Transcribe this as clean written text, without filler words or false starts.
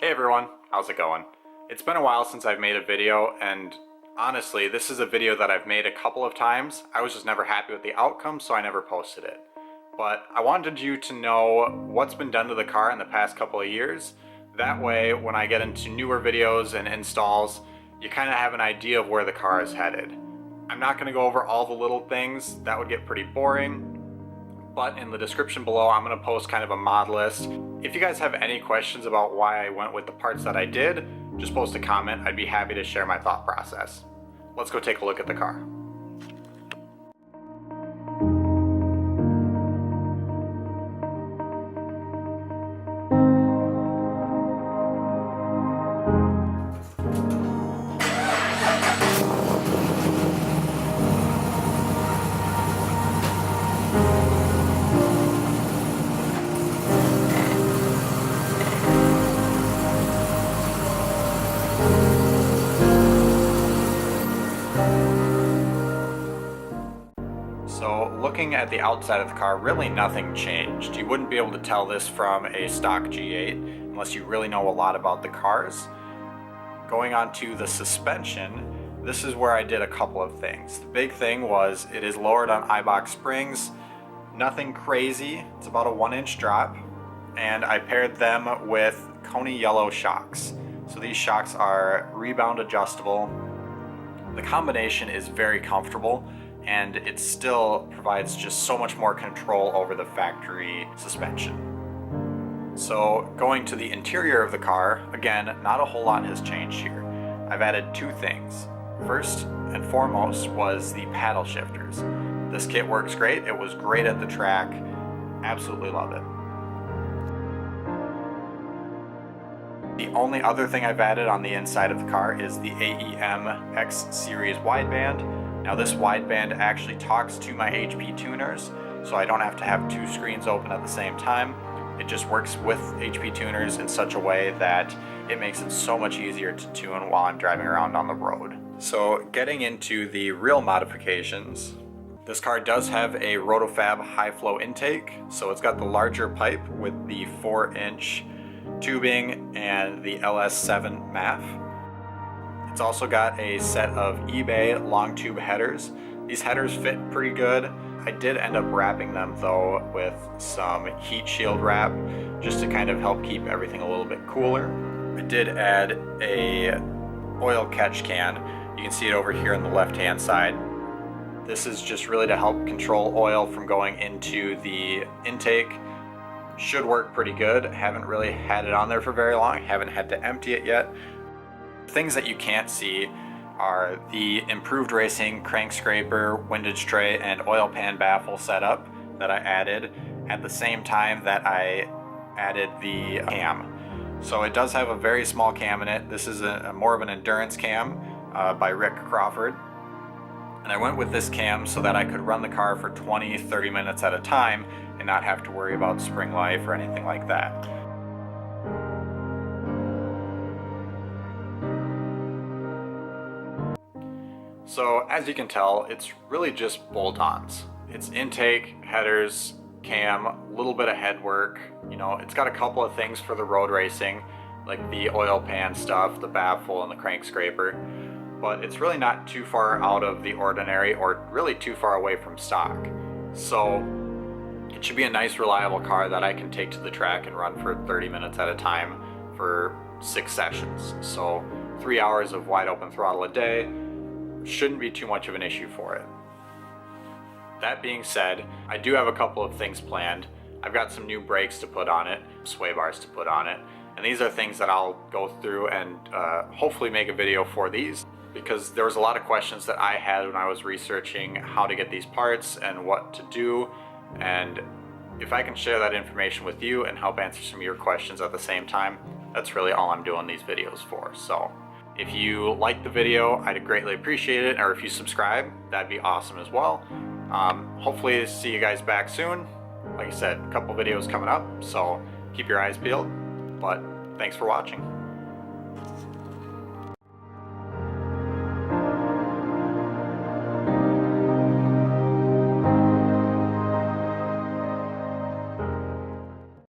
Hey everyone, how's it going? It's been a while since I've made a video, and honestly, this is a video that I've made a couple of times. I was just never happy with the outcome, so I never posted it. But I wanted you to know what's been done to the car in the past couple of years. That way, when I get into newer videos and installs, you kind of have an idea of where the car is headed. I'm not going to go over all the little things, that would get pretty boring. But in the description below, I'm going to post kind of a mod list. If you guys have any questions about why I went with the parts that I did, just post a comment. I'd be happy to share my thought process. Let's go take a look at the car. So looking at the outside of the car, really nothing changed. You wouldn't be able to tell this from a stock G8 unless you really know a lot about the cars. Going on to the suspension, this is where I did a couple of things. The big thing was it is lowered on Eibach springs, nothing crazy, it's about a 1-inch drop, and I paired them with Koni yellow shocks. So these shocks are rebound adjustable. The combination is very comfortable, and it still provides just so much more control over the factory suspension. So going to the interior of the car, again, not a whole lot has changed here. I've added two things. First and foremost was the paddle shifters. This kit works great. It was great at the track. Absolutely love it. The only other thing I've added on the inside of the car is the AEM X-series wideband. Now this wideband actually talks to my HP tuners, so I don't have to have two screens open at the same time. It just works with HP tuners in such a way that it makes it so much easier to tune while I'm driving around on the road. So getting into the real modifications, this car does have a Rotofab high flow intake, so it's got the larger pipe with the 4-inch tubing and the LS7 MAF. It's also got a set of eBay long tube headers. These headers fit pretty good. I did end up wrapping them though with some heat shield wrap just to kind of help keep everything a little bit cooler. I did add a oil catch can. You can see it over here on the left hand side. This is just really to help control oil from going into the intake. Should work pretty good. Haven't really had it on there for very long. Haven't had to empty it yet. Things that you can't see are the improved racing crank scraper, windage tray, and oil pan baffle setup that I added at the same time that I added the cam. So it does have a very small cam in it. This is more of an endurance cam by Rick Crawford. And I went with this cam so that I could run the car for 20-30 minutes at a time and not have to worry about spring life or anything like that. So as you can tell, it's really just bolt-ons. It's intake, headers, cam, a little bit of head work. You know, it's got a couple of things for the road racing, like the oil pan stuff, the baffle, and the crank scraper. But it's really not too far out of the ordinary or really too far away from stock. So it should be a nice, reliable car that I can take to the track and run for 30 minutes at a time for 6 sessions. So 3 hours of wide open throttle a day shouldn't be too much of an issue for it. That being said, I do have a couple of things planned. I've got some new brakes to put on it, sway bars to put on it, and these are things that I'll go through and hopefully make a video for these, because there was a lot of questions that I had when I was researching how to get these parts and what to do, and if I can share that information with you and help answer some of your questions at the same time, that's really all I'm doing these videos for. So if you like the video, I'd greatly appreciate it, or if you subscribe, that'd be awesome as well. Hopefully see you guys back soon. Like I said, a couple videos coming up, so keep your eyes peeled, but thanks for watching.